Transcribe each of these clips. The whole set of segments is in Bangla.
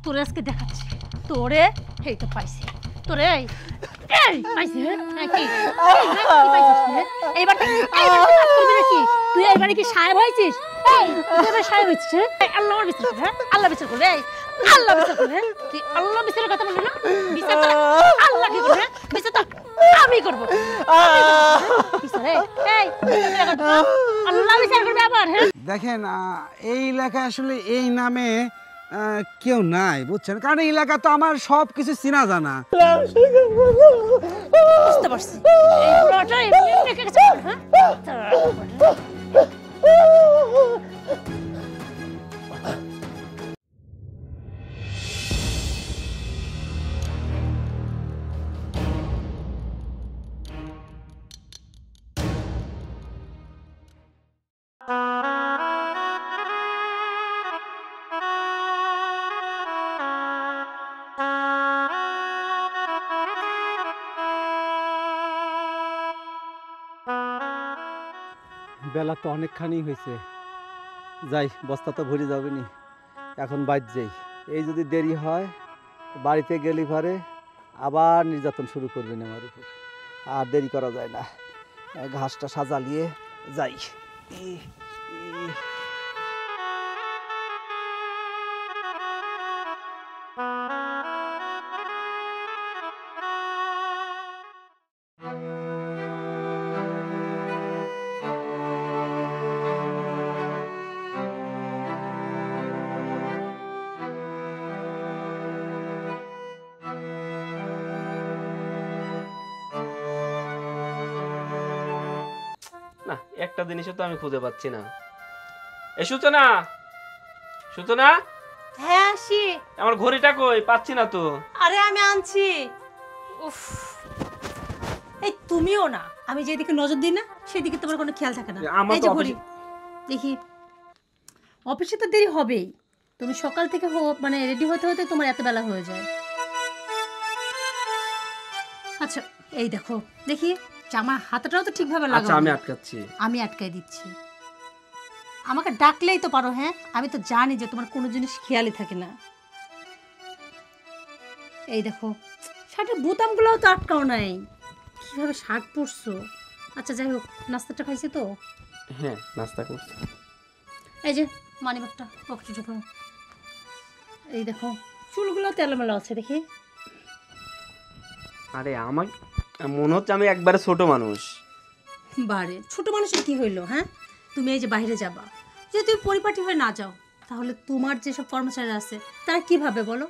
তোরে আজকে দেখাচ্ছি তোরে। এই তো পাইছি তোরে। এই পাইছি কি এইবার কি তুই এইবারে কি সাহেব হয়েছিস? তুই সাহেব হয়েছিস? আল্লাহ বিচার করবে, আল্লাহ বিচার করবে, আল্লাহ বিচার করবে। তুই আল্লাহ বিচারের কথা বলবি না? বিচার আল্লাহ কি করবে? বিচার তো আমি করবো। আল্লাহ বিচার করবে আবার। দেখেন এই এলাকায় আসলে এই নামে কেউ নাই বুঝছেন, কারণ এই এলাকা তো আমার সব কিছু চেনা জানা। বুঝতে পারছি এই পুরোটা এমনি রেখে গেছে। বেলা তো অনেকখানি হয়েছে, যাই বস্তা তো ভরে যাবে নি, এখন বাইর যাই। এই যদি দেরি হয় বাড়িতে গেলে পরে আবার নির্যাতন শুরু করবেন আমার উপর, আর দেরি করা যায় না। ঘাসটা সাজালিয়ে যাই। না, একটা জিনিসও তো আমি খুঁজে পাচ্ছি না। এ সূচনা, সূচনা, হ্যাঁ আসি। আমার ঘড়িটা কই? পাচ্ছি না তো। আরে আমি আনছি। উফ, এই তুমিও না, আমি যেদিকে নজর দিই না সেদিকে তোমার কোনো খেয়াল থাকে না। এই যে ঘড়ি দেখি, অফিসে তো দেরি হবেই। তুমি সকাল থেকে মানে রেডি হতে হতে তোমার এত বেলা হয়ে যায়। আচ্ছা এই দেখো, দেখি জামা হাতাটাও তো ঠিকভাবে লাগাও। আচ্ছা আমি আটকাচ্ছি। আমি আটকাই দিচ্ছি। আমাকে ডাকলেই তো পারো। হ্যাঁ, আমি তো জানি যে তোমার কোনো জিনিস খেয়ালই থাকে না। এই দেখো শার্টের বোতামগুলোও তো আটকাও নাই, কিভাবে শার্ট পরছো। আচ্ছা যাই হোক, নাস্তাটা খাইছি তো? হ্যাঁ নাস্তা করছি। এই যে মানিব্যাগটা পকেটে ঢুকো। এই দেখো চুলগুলো তেলোমেলো আছে দেখি। আরে আমার মনে হচ্ছে আমি একবারে ছোট মানুষ। বারে ছোট মানুষের কি হইলো? হ্যাঁ, তুমি এই যে বাইরে যাবা, যদি তুমি পরিপাটি হয়ে না যাও তাহলে তোমার যেসব কর্মচারী আছে তারা কিভাবে বলো?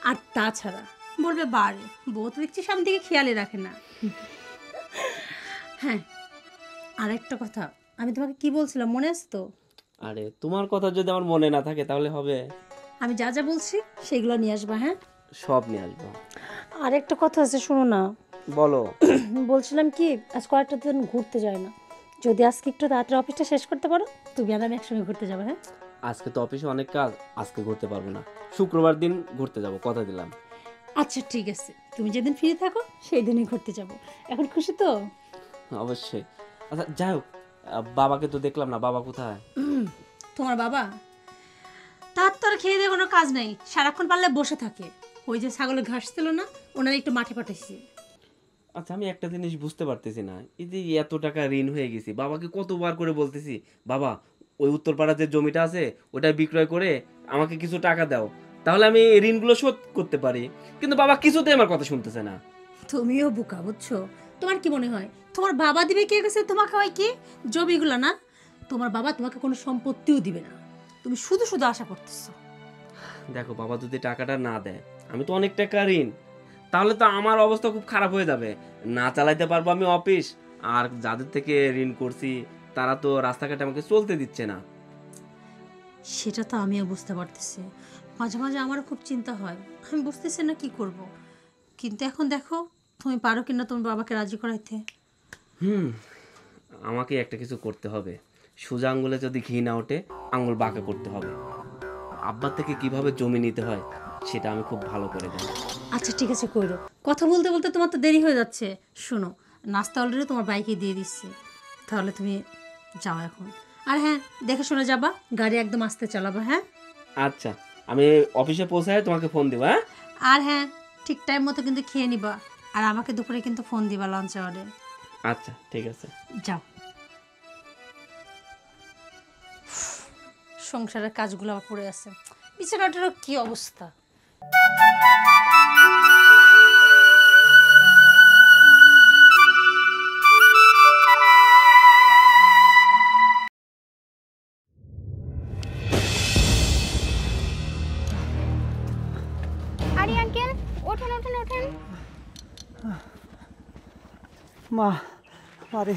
আর তাছাড়া বলবে বারে বউ তো দেখছি সামনে দিকে খেয়ালই রাখে না। হ্যাঁ, আর একটা কথা, আমি তোমাকে কি বলছিলাম মনে আছে তো? আরে তোমার কথা যদি আমার মনে না থাকে তাহলে হবে? আমি যা যা বলছি সেগুলো নিয়ে আসবা। হ্যাঁ, সব নিয়ে আসবো। আর একটা কথা আছে, শোনো না। বলো। বলছিলাম কি, আজ কয়েকটা দিন ঘুরতে যায় না, যদি আজকে একটু তাড়াতাড়ি অফিসটা শেষ করতে পারো, তুমি আর আমি একসঙ্গে ঘুরতে যাবো। হ্যাঁ, আজকে তো অফিসে অনেক কাজ, আজকে ঘুরতে পারবো না, শুক্রবার দিন ঘুরতে যাব, কথা দিলাম। আচ্ছা ঠিক আছে, তুমি যেদিন ফ্রি থাকো সেই দিনই ঘুরতে যাব। এখন খুশি তো? অবশ্যই। আচ্ছা যাই হোক, বাবাকে তো দেখলাম না, বাবা কোথায়? তোমার বাবা তার তো আর খেয়ে দিয়ে কোনো কাজ নেই, সারাক্ষণ পারলে বসে থাকে। ওই যে ছাগলের ঘাস ছিল না, ওনারা একটু মাঠে পাঠাইছি। আচ্ছা আমি একটা জিনিস বুঝতে পারতেছি না, এই যে এত টাকা ঋণ হয়ে গেছি, বাবাকে কতবার করে বলতেছি, বাবা ওই উত্তরপাড়ার যে জমিটা আছে ওটা বিক্রয় করে আমাকে কিছু টাকা দাও, তাহলে আমি ঋণগুলো শোধ করতে পারি, কিন্তু বাবা কিছুতেই আমার কথা শুনতেছে না। তুমিও বোকা বুঝছো? তোমার কি মনে হয় তোমার বাবা দিবে কে গেছে তোমাকে? হয় কি জমিগুলো না, তোমার বাবা তোমাকে কোনো সম্পত্তিও দিবে না, তুমি শুধু শুধু আশা করতেছো। দেখো বাবা যদি টাকাটা না দেয়, আমি তো অনেক টাকা ঋণ, তাহলে তো আমার অবস্থা খুব খারাপ হয়ে যাবে, না চালাইতে পারবো আমি অফিস, আর যাদের থেকে ঋণ করছি তারা তো রাস্তাঘাটে আমাকে চলতে দিচ্ছে না। সেটা তো আমিও বুঝতে পারতেছি, মাঝে মাঝে আমারও খুব চিন্তা হয়, আমি বুঝতেছি না কি করব। কিন্তু এখন দেখো তুমি পারো কিনা তোমার বাবাকে রাজি করাইতে। আমাকে একটা কিছু করতে হবে, সোজা আঙ্গুলে যদি ঘি না ওঠে আঙ্গুল বাঁকা করতে হবে। আব্বার থেকে কিভাবে জমি নিতে হয় সেটা আমি খুব ভালো করে জানি। আচ্ছা ঠিক আছে কইরো, কথা বলতে বলতে তোমার তো দেরি হয়ে যাচ্ছে। শোনো, নাস্তা অলরেডি তোমার বাইকে দিয়ে দিচ্ছি, তাহলে তুমি যাও এখন। আর হ্যাঁ, দেখে শুনে যাবা, গাড়ি একদম আস্তে চালাবা। হ্যাঁ আচ্ছা আমি অফিসে পৌঁছায় তোমাকে ফোন দিব। হ্যাঁ আর হ্যাঁ, ঠিক টাইম মতো কিন্তু খেয়ে নিবা, আর আমাকে দুপুরে কিন্তু ফোন দিবা লাঞ্চ আওয়ারে। আচ্ছা ঠিক আছে, যাও। সংসারের কাজগুলো আমার পড়ে আছে, বিছানাটারও কি অবস্থা। আরে আঙ্কেল, ওঠেন ওঠেন ওঠেন। মা, আরে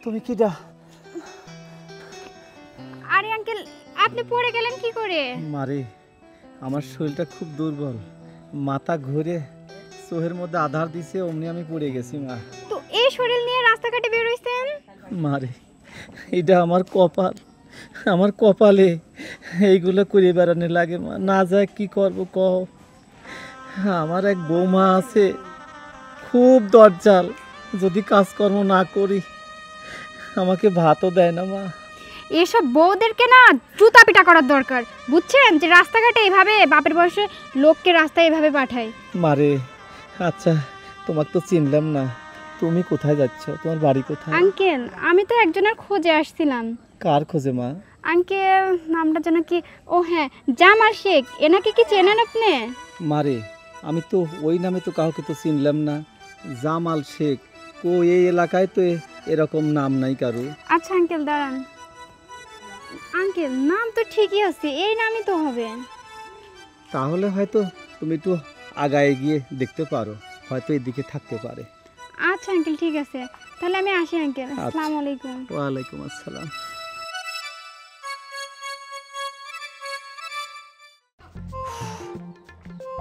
তুমি কিডা? আরে আঙ্কেল, আপনি পড়ে গেলেন কি করে? মারে, আমার শরীরটা খুব দুর্বল, মাথা ঘুরে চোখের মধ্যে আধার দিছে, অমনি আমি পড়ে গেছি মা। তো এই শরীর নিয়ে রাস্তাঘাটে বের হইছেন? মারে, এটা আমার কপাল, আমার কপালে এইগুলো করে বেড়ানো লাগে মা। না যায় কি করবো কও? আমার এক বৌমা আছে, খুব দরজাল, যদি কাজকর্ম না করি আমাকে ভাতও দেয় না মা। এসব বউদেরকে না জুতা পিটা করার দরকার, বুঝছেন? যে রাস্তাঘাটে এইভাবে বাপের বয়সে লোককে রাস্তায় এভাবে পাঠায়। মারে, আচ্ছা তোমাকে তো চিনলাম না, তুমি কোথায় যাচ্ছ? তোমার বাড়ি কোথায়? আঙ্কেল, আমি তো একজনের খোঁজে আসছিলাম। কার খোঁজে মা? আঙ্কেল, নামটা যেন কি, ও হ্যাঁ, জামাল শেখ। এনাকে কি চেনেন আপনি? মারে, আমি তো ওই নামে তো কাউকে তো চিনলাম না। জামাল শেখ? ও এই এলাকায় তো এরকম নাম নাই কারো। আচ্ছা আঙ্কেল দাঁড়ান। আঙ্কেল, নাম তো ঠিকই আছে, এই নামই তো হবে। তাহলে হয়তো তুমি একটু আগায় গিয়ে দেখতে পারো, হয়তো এদিকে থাকতে পারে। আচ্ছা আঙ্কেল, ঠিক আছে, তাহলে আমি আসি আঙ্কেল। আসসালামু আলাইকুম। ওয়ালাইকুম আসসালাম।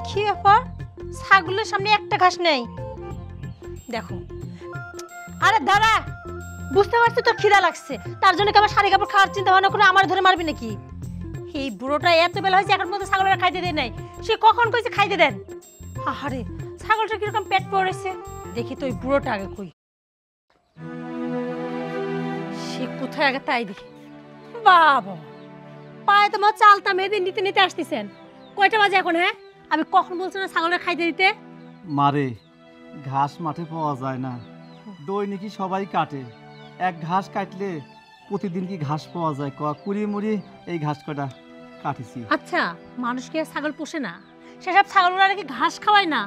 কি ব্যাপার, ছাগলের সামনে একটা ঘাস নেই? দেখো, আরে দাঁড়া, বুঝতে পারছি তোর খিদা লাগছে, তার জন্য কি আমার শাড়ি কাপড় খাওয়ার চিন্তা ভাবনা করে আমার ধরে মারবি নাকি? এই বুড়োটা এত বেলা হয়েছে এখন মধ্যে ছাগলের খাইতে দেয় নাই, সে কখন কইছে খাইতে দেন? আহারে, ছাগলটা কিরকম পেট পড়েছে, দেখি তো ওই বুড়োটা আগে কই, সে কোথায় আগে তাই দেখি। বাবা, পায়ে তোমার চালতা মেয়েদের নিতে নিতে আসতেছেন, কয়টা বাজে এখন? হ্যাঁ, আমি কখন বলছি না ছাগলের খাইতে দিতে? মারে, ঘাস মাঠে পাওয়া যায় না, দৈনিকই সবাই কাটে। এক ঘাস কাটলে প্রতিদিন কি ঘাস পাওয়া যায়? কুড়িয়ে মুড়িয়ে এই ঘাস কটা কাটেছি। আচ্ছা, মানুষ কি আর ছাগল পোষে না? সেসব ছাগল ওরা নাকি ঘাস খাওয়ায় না,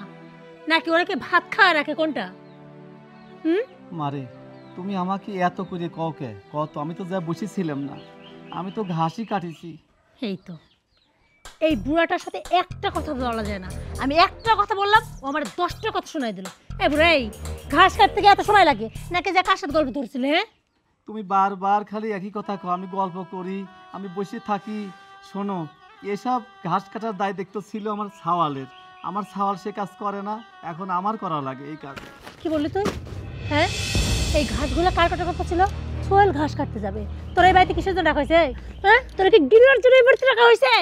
নাকি ওরা কি ভাত খাওয়ায় রাখে, কোনটা? মারে, তুমি আমাকে এত করে কওকে কত? আমি তো যা বসেছিলাম না, আমি তো ঘাসই কাটেছি। এই তো, এই বুড়াটার সাথে একটা কথা বলা যায় না, আমি একটা কথা বললাম ও আমার 10টা কথা শোনাই দিল। এই বুড়া, এই ঘাস কাটতে গিয়ে এত সময় লাগে নাকি? যে কার সাথে গল্প ধরছিলে? হ্যাঁ, তুমি বারবার খালি একই কথা কও, আমি গল্প করি, আমি বসে থাকি। শোনো, এসব ঘাস কাটার দায় দেখতে ছিল আমার ছাওয়ালের, আমার ছাওয়াল সে কাজ করে না, এখন আমার করা লাগে এই কাজ। কি বললি তুই? হ্যাঁ, এই ঘাসগুলো কার কাটার কথা ছিল? সোহেল ঘাস কাটতে যাবে, তোর এই বাড়িতে কিসের জন্য রাখা হয়েছে? হ্যাঁ, তোর কি গিলার জন্য এই বাড়িতে রাখা হয়েছে?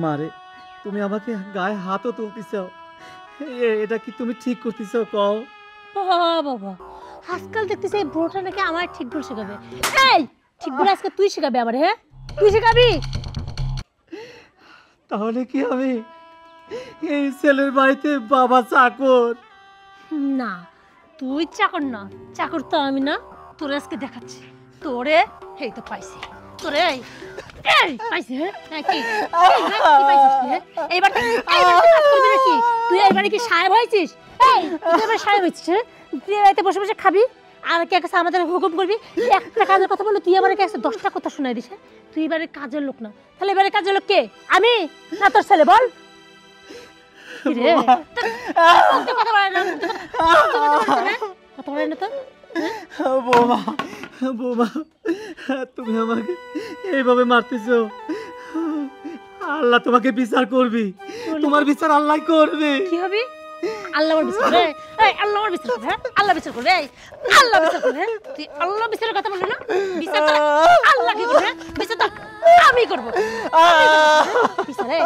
মারে, তুমি আমাকে গায়ে হাতও তুলতেছ, এটা কি তুমি ঠিক করতেছ কও? বাবা, আজকাল দেখতেছি এই বুড়োটা নাকি আমার ঠিক ভুল শেখাবে। এই ঠিক ভুল আজকে তুই শেখাবি আমার? হ্যাঁ, তুই শেখাবি? তাহলে কি আমি এই ছেলের বাড়িতে বাবা চাকর? না, তুই চাকর না, চাকর তো আমি না। তোরে আজকে দেখাচ্ছি, তোরে এই তো পাইছি, তোরে এই পাইছি। হ্যাঁ, কি পাইছিস তুই? এইবার কাজ করবি নাকি? তুই এইবারে কি সাহেব হয়েছিস? এই তুই এবার সাহেব হয়েছিস? হ্যাঁ, তুই বাড়িতে বসে বসে খাবি আর কে কাছে আমাদের হুকুম করবি? একটা কাজের কথা বললো তুই আমার কাছে 10টা কথা শোনাই দিস। তুই এবারে কাজের লোক না, তাহলে এবারে কাজের লোক কে? আমি না তোর ছেলে? বল। কথা বলে না, কথা বলে না তো। বৌমা, বৌমা, তুমি আমাকে এইভাবে মারতেছো, আল্লাহ তোমাকে বিচার করবি, তোমার বিচার আল্লাহ করবে। কি হবে? আল্লাহ বিচার করবে? এই আল্লাহ বিচার করবে? হ্যাঁ, আল্লাহ বিচার করবে? এই আল্লাহ বিচার করবে? তুই আল্লাহ বিচারের কথা বললি না? বিচার তো আল্লাহ কি করবে? বিচার তো আমি করব। বিচার এই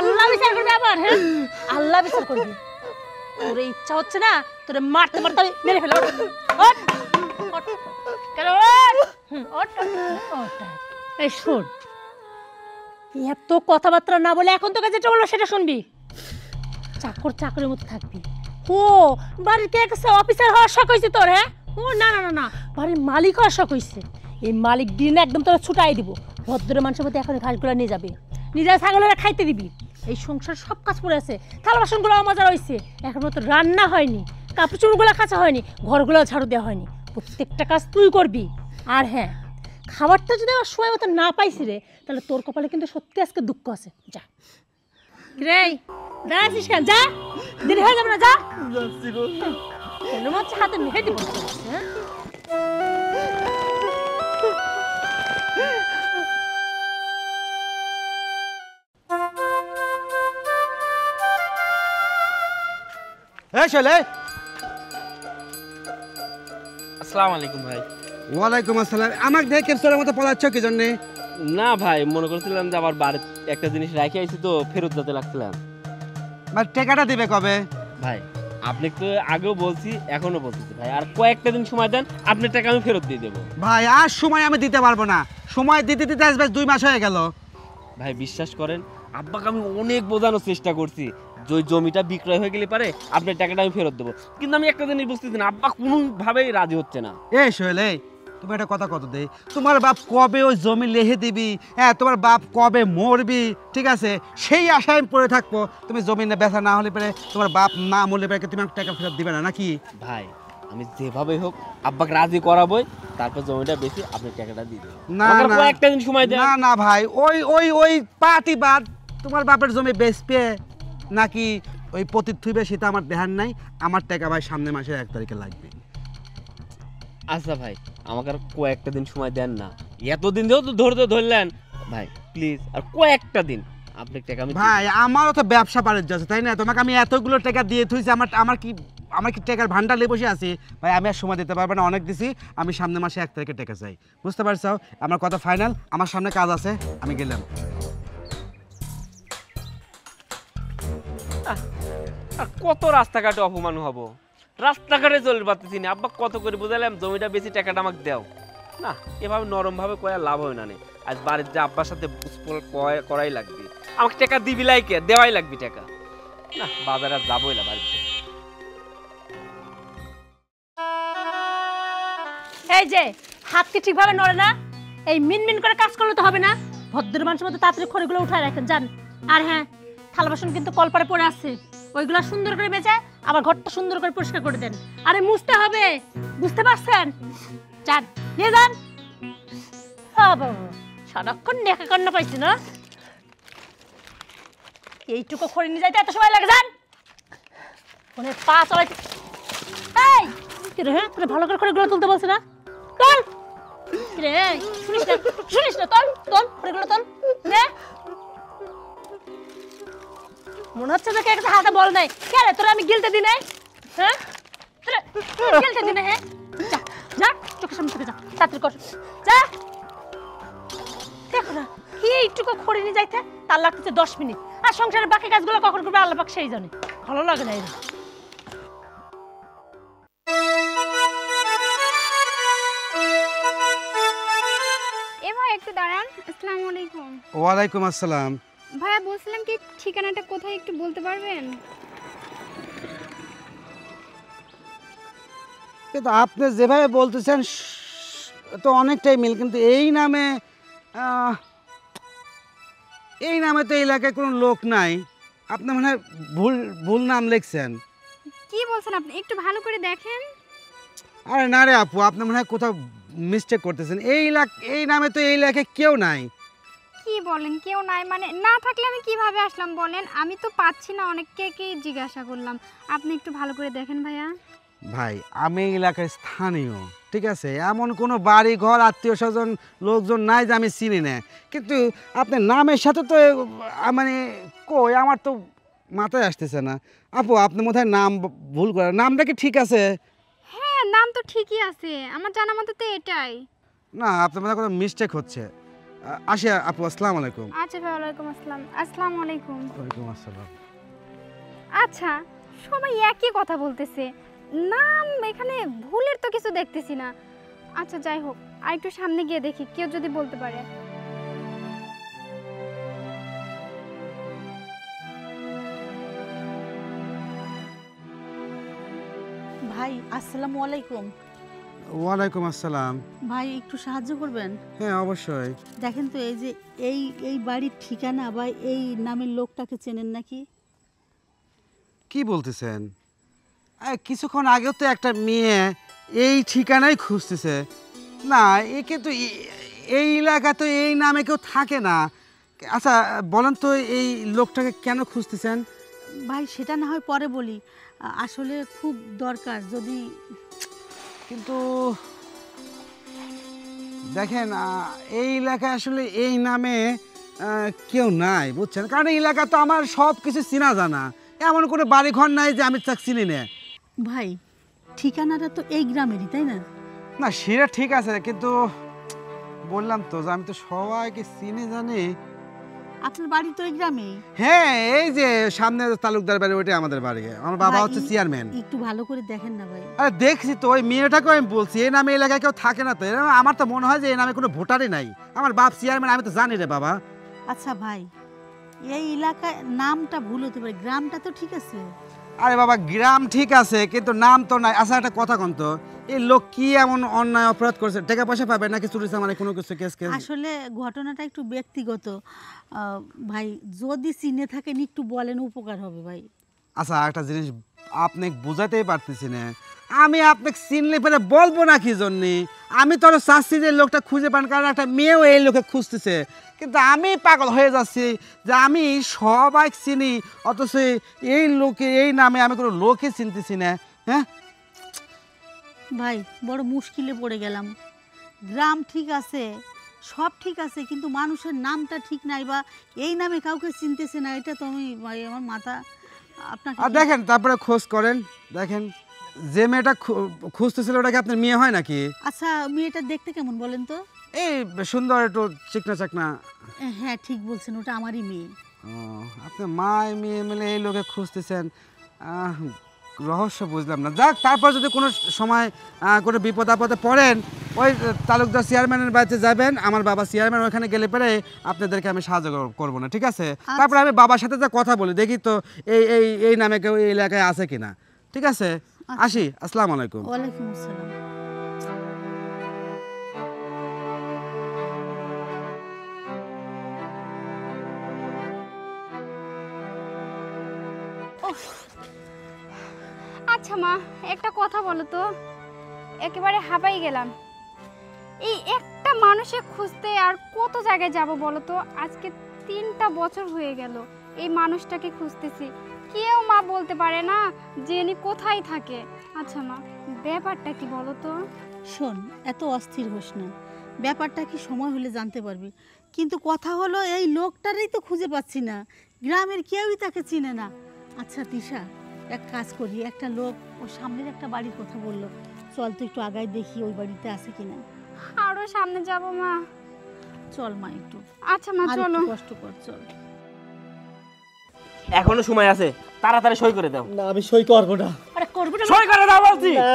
আল্লাহ বিচার করবে আবার? হ্যাঁ, আল্লাহ বিচার করবে। তোর ইচ্ছা হচ্ছে না তোরে মারতে মারতে আমি মেরে ফেলো। কেন? এই শোন, এত কথাবার্তা না বলে এখন তোকে যেটা বললো সেটা শুনবি। চাকর চাকরের মতো থাকবি। ও বাড়ির কে কাছে অফিসার হওয়ার শখ হয়েছে তোর? হ্যাঁ, ও না না না না, বাড়ির মালিক হওয়ার শখ হয়েছে। এই মালিক দিনে একদম তোরা ছুটাই দিব। ভদ্র মানুষের মধ্যে এখন ঘাসগুলো নিয়ে যাবে, নিজের ছাগলেরা খাইতে দিবি। এই সংসার সব কাজ পড়ে আছে, থালা বাসনগুলো মজা রয়েছে, এখন মতো রান্না হয়নি, কাপড় চোপড়গুলো কাঁচা হয়নি, ঘরগুলো ঝাড়ু দেওয়া হয়নি। প্রত্যেকটা কাজ তুই করবি। আর হ্যাঁ, খাবারটা যদি আমার সময় মতো না পাইছি রে, তাহলে তোর কপালে কিন্তু সত্যি আজকে দুঃখ আছে। যা রে, দাঁড়াচ্ছিস কেন? যা, দেরি হয়ে যাবে না, যা। মনে হচ্ছে হাতে মেহেদি বসে আছে। হ্যাঁ, এই শৈলে। আসসালামু আলাইকুম ভাই। ওয়ালাইকুম আসসালাম। আমাকে দেখে তোর মতো পলাচ্ছ কি জন্যে? না ভাই, মনে করছিলাম যে আবার বাড়িতে একটা জিনিস রেখে আইছি তো ফেরত দিতে লাগছিলাম। টাকাটা দিবে কবে? ভাই আপনি তো আগেও বলছি, এখনো বলতেছি ভাই, আর কয়েকটা দিন সময় দেন, আপনার টাকা আমি ফেরত দিয়ে দেবো। ভাই আর সময় আমি দিতে পারবো না, সময় দিতে দিতে আসবে 2 মাস হয়ে গেল। ভাই বিশ্বাস করেন, আব্বাকে আমি অনেক বোঝানোর চেষ্টা করছি, যে ওই জমিটা বিক্রয় হয়ে গেলে পারে আপনার টাকাটা আমি ফেরত দেবো, কিন্তু আমি একটা জিনিস বুঝতেছি না, আব্বা কোনোভাবেই রাজি হচ্ছে না। এই শৈলে, তুমি একটা কথা কত দে, তোমার বাপ কবে ওই জমি লেহে দিবি, হ্যাঁ তোমার বাপ কবে মরবি, ঠিক আছে, সেই আশায় আমি পড়ে থাকবো। তুমি জমি বেচা না হলে পরে, তোমার বাপ না মরলে পরে তুমি টাকা ফেরত দিবে না নাকি? ভাই আমি যেভাবেই হোক আব্বাকে রাজি করাবোই, তারপর জমিটা বেশি আপনার টাকাটা দিয়ে দেবো। না না, কয়েকটা দিন সময় দেন। না না ভাই, ওই ওই ওই পার্টি বাদ, তোমার বাপের জমি বেচবে নাকি ওই পতিত থুইবে সেটা আমার ধ্যান নাই। আমার টাকা ভাই সামনের মাসের 1 তারিখে লাগবে। আচ্ছা ভাই, আমাকে আর কয়েকটা দিন সময় দেন না, এতদিন ধরেও তো ধরতে ধরলেন ভাই, প্লিজ আর কয়েকটা দিন আপনার টাকা আমি। ভাই আমারও তো ব্যবসা বাণিজ্য আছে তাই না, তোমাকে আমি এতগুলো টাকা দিয়ে থুইছি, আমার কি টাকার ভান্ডার নিয়ে বসে আছি? ভাই আমি আর সময় দিতে পারবো না, অনেক দিছি। আমি সামনের মাসে 1 তারিখে টাকা চাই, বুঝতে পারছো? আমার কথা ফাইনাল, আমার সামনে কাজ আছে, আমি গেলাম। আর কত রাস্তাঘাটে অপমান হব, রাস্তাঘাটে চলে পারতেছি না। আব্বা কত করে বুঝালাম জমিটা বেশি, টাকাটা আমাকে দাও না, এভাবে নরমভাবে কয়া লাভ হয় না। আজ বাড়ির যে আব্বার সাথে করাই লাগবে, আমাকে টাকা দিবি লাইকে দেওয়াই লাগবে টাকা না, বাজারে আর যাবোই না বাড়িতে। এই যে হাত কি ঠিকভাবে নড়ে না, এই মিনমিন করে কাজ করলে তো হবে না। ভদ্র মানুষের মতো তাড়াতাড়ি খড়িগুলো উঠায় রাখেন, যান। আর হ্যাঁ, থালা বাসন কিন্তু কলপারে পড়ে আছে, ওইগুলো সুন্দর করে বেচে আবার ঘরটা সুন্দর করে পরিষ্কার করে দেন। আরে মুছতে হবে, বুঝতে পারছেন? যান, নিয়ে যান। সারাক্ষণ নেকা কান্না পাইছি না, এইটুকু খড়ি নিয়ে যাইতে এত সময় লাগে? যান, মনে পা চলাইতে। এই রে, হ্যাঁ তোরা ভালো করে খড়িগুলো তুলতে বলছে না? তোল রে, শুনিস না, তোল তোল খড়িগুলো তোল রে। মনে হচ্ছে যে একটা হাতে বল নাই। কে রে তোরা? আমি গিলতে দি নাই? হ্যাঁ তোরা গিলতে দি না? হ্যাঁ যা যা, চোখের সামনে থেকে যা, তাড়াতাড়ি কর, যা। দেখো না এইটুকু খড়ি নিয়ে যাইতে তার লাগতেছে 10 মিনিট, আর সংসারের বাকি কাজগুলো কখন করবে আল্লাহ পাক সেই জানে। ভালো লাগে না এরা। এ ভাই একটু দাঁড়ান। আসসালামু আলাইকুম। ওয়ালাইকুম আসসালাম। ভাইয়া বলছিলাম কি, ঠিকানাটা কোথায় একটু বলতে পারবেন? কিন্তু আপনি যেভাবে বলতেছেন তো অনেকটাই মিল, কিন্তু এই নামে তো এলাকায় কোনো লোক নাই। আপনি মনে হয় ভুল ভুল নাম লিখছেন। কি বলছেন আপনি? একটু ভালো করে দেখেন। আরে না রে আপু, আপনি মনে হয় কোথাও মিস্টেক করতেছেন। এই নামে তো এই এলাকায় কেউ নাই। কি বলেন কেউ নাই? মানে না থাকলে আমি কিভাবে আসলাম বলেন? আমি তো পাচ্ছি না, অনেককেই জিজ্ঞাসা করলাম। আপনি একটু ভালো করে দেখেন ভাইয়া। ভাই আমি এই এলাকার স্থানীয়, ঠিক আছে, এমন কোনো বাড়ি ঘর আত্মীয় স্বজন লোকজন নাই যে আমি চিনি না, কিন্তু আপনার নামের সাথে তো মানে কই আমার তো মাথায় আসতেছে না। আপু আপনি মনে নাম ভুল করেন, নামটা কি ঠিক আছে? হ্যাঁ নাম তো ঠিকই আছে, আমার জানা মতো তো এটাই। না আপনার মধ্যে কোনো মিস্টেক হচ্ছে। আসি আপু, আসসালামু আলাইকুম। আচ্ছা ভাই, ওয়ালাইকুম আসসালাম। আসসালামু আলাইকুম। ওয়ালাইকুম আসসালাম। আচ্ছা সবাই একই কথা বলতেছে, নাম এখানে ভুলের তো কিছু দেখতেছি না। আচ্ছা যাই হোক, আর একটু সামনে গিয়ে দেখি কেউ যদি বলতে পারে। ভাই আসসালামু আলাইকুম। ওয়ালাইকুম আসসালাম। ভাই একটু সাহায্য করবেন? হ্যাঁ অবশ্যই। দেখেন তো এই যে এই বাড়ির ঠিকানা বা এই নামের লোকটাকে চেনেন নাকি? কি বলতেছেন? কিছুক্ষণ আগেও তো একটা মেয়ে এই ঠিকানাই খুঁজতেছে। না একে তো এই এলাকা তো এই নামে কেউ থাকে না। আচ্ছা বলেন তো এই লোকটাকে কেন খুঁজতেছেন? ভাই সেটা না হয় পরে বলি, আসলে খুব দরকার। যদি কিন্তু দেখেন এই এলাকায় আসলে এই নামে কেউ নাই বুঝছেন, কারণ এই এলাকা তো আমার সব কিছু চেনা জানা, এমন কোনো বাড়ি ঘর নাই যে আমি তাকে চিনি না। ভাই ঠিকানাটা তো এই গ্রামেরই, তাই না? না সেটা ঠিক আছে, কিন্তু বললাম তো যে আমি তো সবাইকে চিনি জানি। আপনার বাড়ি তো এই গ্রামেই? হ্যাঁ এই যে সামনে তালুকদার বাড়ি, ওইটাই আমাদের বাড়ি। আমার বাবা ভাই, হচ্ছে চেয়ারম্যান। একটু ভালো করে দেখেন না ভাই। আরে দেখছি তো, ওই মেয়েটাকে আমি বলছি এই নামে এলাকায় কেউ থাকে না তো। আমার তো মনে হয় যে এই নামে কোনো ভোটারই নাই। আমার বাপ চেয়ারম্যান, আমি তো জানি রে বাবা। আচ্ছা ভাই, এই এলাকায় নামটা ভুল হতে পারে, গ্রামটা তো ঠিক আছে। আরে বাবা গ্রাম ঠিক আছে কিন্তু নাম তো নাই। আচ্ছা একটা কথা কন তো, এই লোক কি এমন অন্যায় অপরাধ করছে? টাকা পয়সা পাবে নাকি চুরি মানে কোনো কিছু কেস? আসলে ঘটনাটা একটু ব্যক্তিগত। ভাই যদি চিনে থাকেন একটু বলেন, উপকার হবে ভাই। আচ্ছা একটা জিনিস আপনি বুঝাতেই পারতেছি না, আমি আপনাকে চিনলে পরে বলবো না কি জন্যে। আমি তো আরো চাচ্ছি যে লোকটা খুঁজে পান, কারণ একটা মেয়েও এই লোকে খুঁজতেছে। কিন্তু আমি পাগল হয়ে যাচ্ছি যে আমি সবাই চিনি, অথচ এই লোকে এই নামে আমি কোনো লোকই চিনতেছি না। হ্যাঁ ভাই বড় মুশকিলে পড়ে গেলাম। গ্রাম ঠিক আছে, সব ঠিক আছে, কিন্তু মানুষের নামটা ঠিক নাই বা এই নামে কাউকে চিনতেছে না। এটা তো আমি ভাই আমার মাথা আপনাকে। আর দেখেন তারপরে খোঁজ করেন, দেখেন যে মেয়েটা খুঁজতেছিল ওটা কি আপনার মেয়ে হয় নাকি? আচ্ছা মেয়েটা দেখতে কেমন বলেন তো? এই সুন্দর একটু চিকনা চাকনা। হ্যাঁ ঠিক বলছেন, ওটা আমারই মেয়ে। ও আপনার মায় মেয়ে মিলে এই লোকে খুঁজতেছেন, রহস্য বুঝলাম না। যাক তারপর যদি কোনো সময় কোনো বিপদ আপদে পড়েন, ওই তালুকদার চেয়ারম্যানের বাড়িতে যাবেন। আমার বাবা চেয়ারম্যান, ওখানে গেলে পরে আপনাদেরকে আমি সাহায্য করবো না, ঠিক আছে? তারপর আমি বাবার সাথে যা কথা বলি, দেখি তো এই এই এই নামে কেউ এই এলাকায় আছে কিনা। ঠিক আছে আসি, আসসালামু আলাইকুম। ওয়ালাইকুম আসসালাম। আচ্ছা মা, একটা কথা বলো তো, একেবারে হাঁপাই গেলাম। এই একটা মানুষে খুঁজতে আর কত জায়গায় যাব বলো তো? আজকে 3টা বছর হয়ে গেল এই মানুষটাকে খুঁজতেছি, কেউ মা বলতে পারে না যে ইনি কোথায় থাকে। আচ্ছা মা, ব্যাপারটা কি বলো তো? শোন, এত অস্থির হোস না, ব্যাপারটা কি সময় হলে জানতে পারবি। কিন্তু কথা হলো এই লোকটারই তো খুঁজে পাচ্ছি না, গ্রামের কেউই তাকে চিনে না। আচ্ছা তিশা, এক কাজ করি, একটা লোক ও সামনের একটা বাড়ির কথা বললো, চল তো একটু আগায় দেখি ওই বাড়িতে আছে কিনা। আরো সামনে যাব মা। চল মা একটু। আচ্ছা মা আর চলো। একটু কষ্ট কর, চল। এখনো সময় আছে, তাড়াতাড়ি সই করে দাও। না আমি সই করবো না। আরে করবো না, সই করে দাও বলছি। না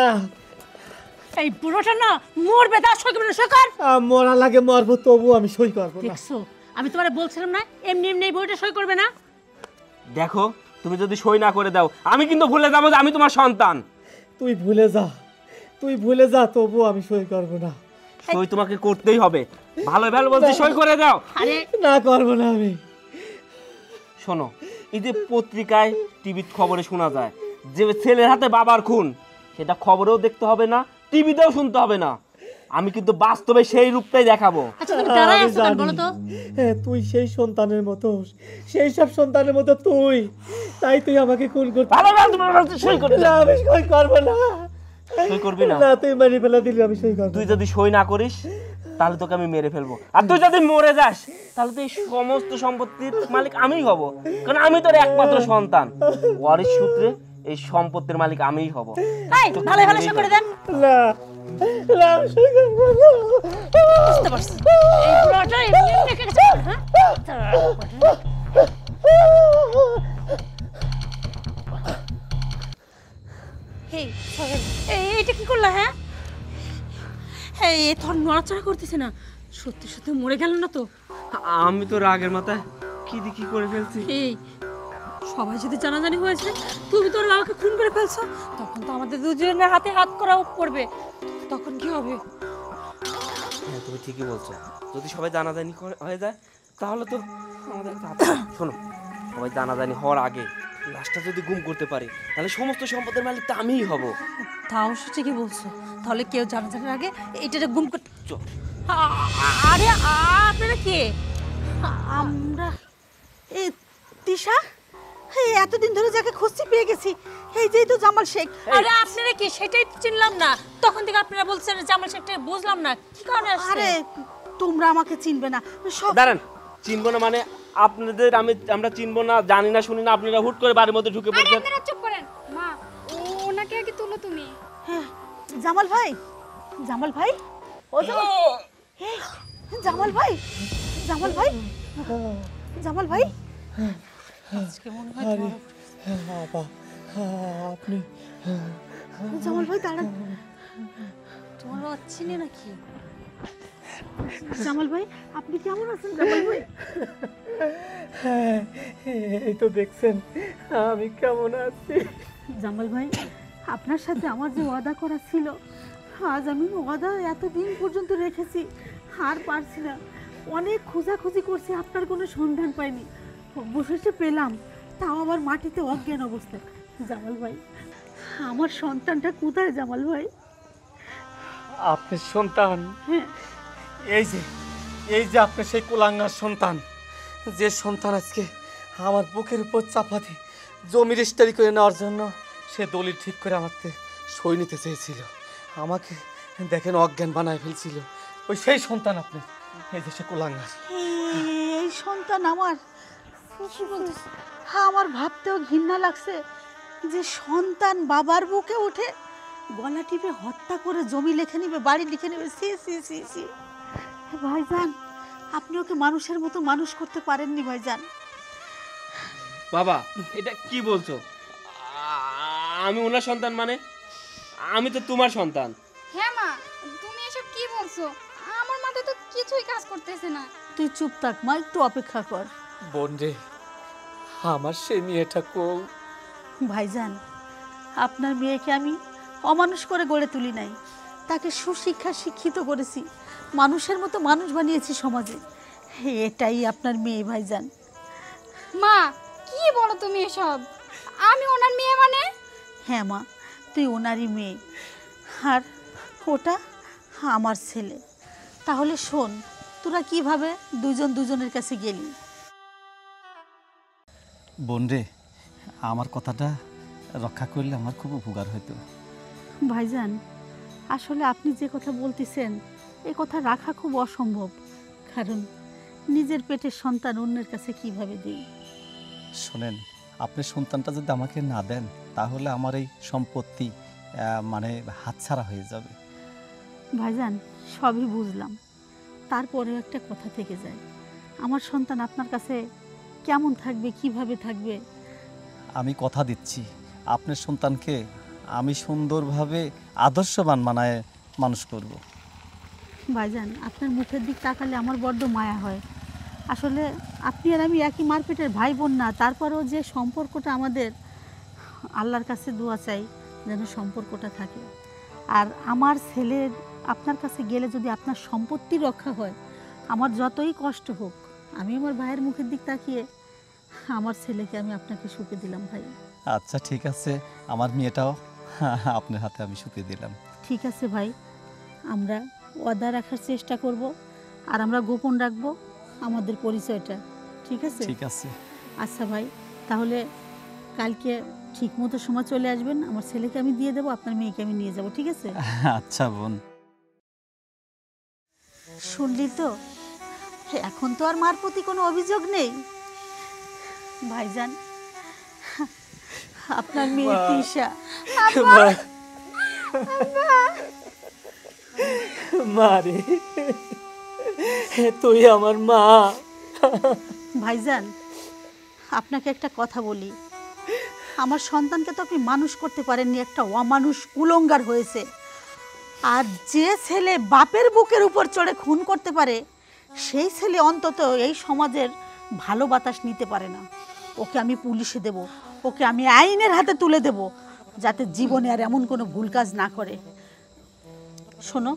এই বুড়োটা না মরবে, তার সই করবে না, সই কর। মরা লাগে মরবো, তবু আমি সই করবো না। দেখছো, আমি তোমারে বলছিলাম না এমনি এমনি এই বইটা সই করবে না। দেখো তুমি যদি সই না করে দাও, আমি কিন্তু ভুলে যাবো যে আমি তোমার সন্তান। তুই ভুলে যা, তুই ভুলে যা, তবু আমি সই করবো না। সই তোমাকে করতেই হবে। ভালো ভালো বলছি, সই করে দাও। আরে না করবো না আমি। শোনো, এই যে পত্রিকায় টিভির খবরে শোনা যায় যে ছেলের হাতে বাবার খুন, সেটা খবরেও দেখতে হবে না, টিভিতেও শুনতে হবে না। আমি কিন্তু বাস্তবে সেই রূপটাই দেখাবো। আচ্ছা তুমি দাঁড়ায় আমি আছো কেন জানি। বলো তো? হ্যাঁ, তুই সেই সন্তানের মতো, সেই সব সন্তানের মতো তুই, তাই তুই আমাকে খুন করতে। ভালো ভালো তোমার বলছি, সই করে না দাও। আমি সই করবো না। সই করবি না? না তুই মারি ফেলা দিলি, আমি সই করবো তুই না। যদি সই না করিস তাহলে তোকে আমি মেরে ফেলবো, আর তুই যদি মরে যাস তাহলে তো এই সমস্ত সম্পত্তির মালিক আমিই হব, কারণ আমি তোর একমাত্র সন্তান। ওয়ারিশ সূত্রে এই সম্পত্তির মালিক আমিই হব। এই ভালো ভালো সই করে দেন। না না আমি সই করবো না। বুঝতে পারছি এই বুড়োটা এমনি এমনি রেখে গেছে, হ্যাঁ? হেই সোহেল, এইটা কি করলা? হ্যাঁ এই তোর নড়াচড়া করতেছে না, সত্যি সত্যি মরে গেল না তো? আমি তো রাগের মাথায় কি করে ফেলছি। এই সবাই যদি জানাজানি হয়েছে তুমি তোর বাবাকে খুন করে ফেলছো, তখন তো আমাদের দুজনের হাতে হাত করা পড়বে। তখন কি হবে? হ্যাঁ তুমি ঠিকই বলছো, যদি সবাই জানাজানি হয়ে যায় তাহলে তো আমাদের শোনো, সবাই জানাজানি হওয়ার আগে লাশটা যদি গুম করতে পারে তাহলে সমস্ত সম্পদের মালিক তো আমিই হব। তাও ঠিকই বলছো, তাহলে কেউ জানাজানির আগে এটা গুম করতে। চল। আরে আপনারা কে? আমরা এই তিশা, এই এতদিন ধরে যাকে খুঁজছি পেয়ে গেছি, এই যেই তো জামাল শেখ। আরে আপনারা কি সেটাই তো চিনলাম না, তখন থেকে আপনারা বলছেন জামাল শেখটা, বুঝলাম না কি কারণে আসছে। আরে তোমরা আমাকে চিনবে না সব। দাঁড়ান, চিনবো না মানে আপনাদের আমরা চিনবো না, জানি না শুনি না, আপনারা হুট করে বাড়ির মধ্যে ঢুকে আরে পড়ছেন। আপনারা চুপ করেন। মা, ওনাকে আগে তুলো তুমি। হ্যাঁ, জামাল ভাই, জামাল ভাই, ও জামাল, এই, জামাল ভাই, জামাল ভাই, জামাল ভাই, আজকে মনে হয় আপনি জামাল ভাই দাঁড়ান, তোমার চিনি নাকি? জামাল ভাই আপনি কেমন আছেন? জামাল ভাই, হ্যাঁ, এই তো দেখছেন আমি কেমন আছি। জামাল ভাই আপনার সাথে আমার যে ওয়াদা করা ছিল, আজ আমি ওয়াদা এতদিন পর্যন্ত রেখেছি, আর পারছি না। অনেক খোঁজাখুঁজি করছি, আপনার কোনো সন্ধান পাইনি, অবশেষে পেলাম, তাও আবার মাটিতে অজ্ঞান অবস্থায়। জামাল ভাই, আমার সন্তানটা কোথায় জামাল ভাই? আপনার সন্তান, হ্যাঁ, এই যে আপনার সেই কুলাঙ্গার সন্তান, যে সন্তান আজকে আমার বুকের উপর চাপা দিয়ে জমি রেজিস্ট্রি করে নেওয়ার জন্য সে দলিল ঠিক করে আমাকে সই নিতে চেয়েছিল, আমাকে দেখেন অজ্ঞান বানায় ফেলছিল, ওই সেই সন্তান আপনি, এই যে সে কুলাঙ্গার। এই সন্তান আমার, কি বলতেছে? আমার ভাবতেও ঘৃণা লাগছে যে সন্তান বাবার বুকে উঠে গলা টিপে হত্যা করে জমি লিখে নিবে, বাড়ি লিখে নিবে। সি সি সি সি ভাইজান, আপনি ওকে মানুষের মতো মানুষ করতে পারেননি ভাইজান। বাবা এটা কি বলছো? আমি ওনার সন্তান মানে? আমি তো তোমার সন্তান। হ্যাঁ মা, তুমি এসব কি বলছো? আমার মাথায় তো কিছুই কাজ করতেছে না। তুই চুপ থাক মা, একটু অপেক্ষা কর। বোন রে, আমার সে মেয়েটা কোল। ভাইজান, আপনার মেয়েকে আমি অমানুষ করে গড়ে তুলি নাই, তাকে সুশিক্ষা শিক্ষিত করেছি, মানুষের মতো মানুষ বানিয়েছি সমাজে। এটাই আপনার মেয়ে ভাইজান। মা, কি বলো তুমি এসব? আমি ওনার মেয়ে মানে? হ্যাঁ মা, তুই ওনারই মেয়ে, আর ওটা আমার ছেলে। তাহলে শোন, তোরা কিভাবে দুজন দুজনের কাছে গেলি? বোন রে, আমার কথাটা রক্ষা করলে আমার খুব উপকার হতো। ভাইজান, আসলে আপনি যে কথা বলতেছেন এই কথা রাখা খুব অসম্ভব, কারণ নিজের পেটের সন্তান অন্যের কাছে কিভাবে দিই? শোনেন, আপনি সন্তানটা যদি আমাকে না দেন তাহলে আমার এই সম্পত্তি মানে হাতছাড়া হয়ে যাবে। ভাইজান, সবই বুঝলাম, তারপরেও একটা কথা থেকে যায়, আমার সন্তান আপনার কাছে কেমন থাকবে, কিভাবে থাকবে? আমি কথা দিচ্ছি, আপনার সন্তানকে আমি সুন্দরভাবে আদর্শবান মানায় মানুষ করব। ভাইজান, আপনার মুখের দিক তাকালে আমার বড্ড মায়া হয়। আসলে আপনি আর আমি একই মারপেটের ভাই বোন না, তারপরেও যে সম্পর্কটা আমাদের, আল্লাহর কাছে দোয়া চাই যেন সম্পর্কটা থাকে। আর আমার ছেলে আপনার কাছে গেলে যদি আপনার সম্পত্তি রক্ষা হয়, আমার যতই কষ্ট হোক, আমি আমার ভাইয়ের মুখের দিক তাকিয়ে আমার ছেলেকে আমি আপনাকে সুখে দিলাম ভাই। আচ্ছা ঠিক আছে, আমার মেয়েটাও আপনার হাতে আমি শুকিয়ে দিলাম। ঠিক আছে ভাই, আমরা ওয়াদা রাখার চেষ্টা করব, আর আমরা গোপন রাখবো আমাদের পরিচয়টা, ঠিক আছে? ঠিক আছে। আচ্ছা ভাই, তাহলে কালকে ঠিক মতো সময় চলে আসবেন, আমার ছেলেকে আমি দিয়ে দেবো, আপনার মেয়েকে আমি নিয়ে যাব, ঠিক আছে? আচ্ছা বোন। শুনলি তো, এখন তো আর মার প্রতি কোনো অভিযোগ নেই। ভাইজান, আপনার মেয়ে তিশা। মা রে, তুই আমার মা। ভাইজান, আপনাকে একটা কথা বলি, আমার সন্তানকে তো আপনি মানুষ করতে পারেননি, একটা অমানুষ কুলঙ্গার হয়েছে। আর যে ছেলে বাপের বুকের উপর চড়ে খুন করতে পারে, সেই ছেলে অন্তত এই সমাজের ভালো বাতাস নিতে পারে না। ওকে আমি পুলিশে দেব, ওকে আমি আইনের হাতে তুলে দেব, যাতে জীবনে আর এমন কোনো ভুল কাজ না করে। শোনো,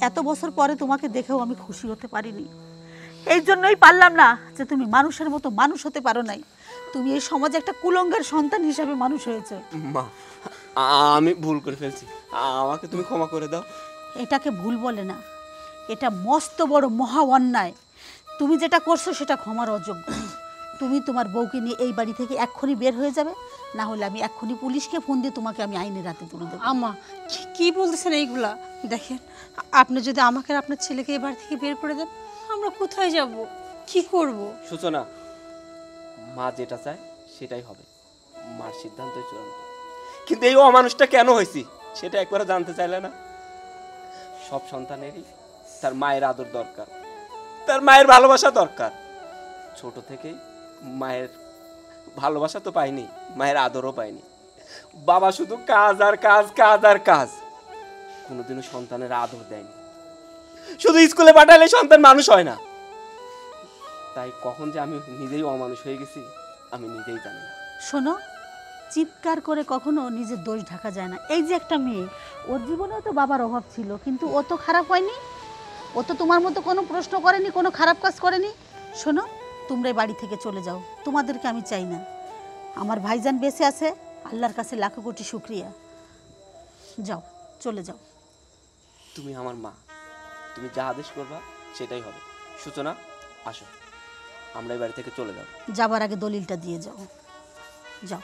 এত বছর পরে তোমাকে দেখেও আমি খুশি হতে পারিনি, এই জন্যই পারলাম না যে তুমি মানুষের মতো মানুষ হতে পারো নাই। তুমি এই সমাজে একটা কুলঙ্গার সন্তান হিসাবে মানুষ হয়েছে। মা, আমি ভুল করে ফেলছি, আমাকে তুমি ক্ষমা করে দাও। এটাকে ভুল বলে না, এটা মস্ত বড় মহা অন্যায়। তুমি যেটা করছো সেটা ক্ষমার অযোগ্য। তুমি তোমার বউকে নিয়ে এই বাড়ি থেকে এক্ষুনি বের হয়ে যাবে, না হলে আমি এক্ষুনি পুলিশকে ফোন দিয়ে তোমাকে আমি আইনের হাতে তুলে দেবো। আম্মা কি বলতেছেন এইগুলা? দেখেন, আপনি যদি আমাকে আর আপনার ছেলেকে এই বাড়ি থেকে বের করে দেন, আমরা কোথায় যাব, কি করব? সূচনা, মা যেটা চায় সেটাই হবে, মার সিদ্ধান্তই চূড়ান্ত। কিন্তু এই অমানুষটা কেন হয়েছি সেটা একবার জানতে চাইলে না? সব সন্তানেরই তার মায়ের আদর দরকার, তার মায়ের ভালোবাসা দরকার। ছোট থেকেই মায়ের ভালোবাসা তো পাইনি, মায়ের আদরও পাইনি। বাবা শুধু কাজ আর কাজ, কাজ আর কাজ, কোনোদিনও সন্তানের আদর দেয়নি। শুধু স্কুলে পাঠালে সন্তান মানুষ হয় না। তাই কখন যে আমি নিজেই অমানুষ হয়ে গেছি আমি নিজেই জানি না। শোনো, চিৎকার করে কখনো নিজের দোষ ঢাকা যায় না। এই যে একটা মেয়ে, ওর জীবনেও তো বাবার অভাব ছিল, কিন্তু ও তো খারাপ হয়নি, ও তো তোমার মতো কোনো প্রশ্ন করেনি, কোনো খারাপ কাজ করেনি। শোনো, তোমরা এই বাড়ি থেকে চলে যাও, তোমাদেরকে আমি চাই না। আমার ভাইজান বেঁচে আছে, আল্লাহর কাছে লাখো কোটি শুক্রিয়া। যাও, চলে যাও। তুমি আমার মা, তুমি যা আদেশ করবা সেটাই হবে। সূচনা, আসো, আমরা এই বাড়ি থেকে চলে যাব। যাবার আগে দলিলটা দিয়ে যাও। যাও।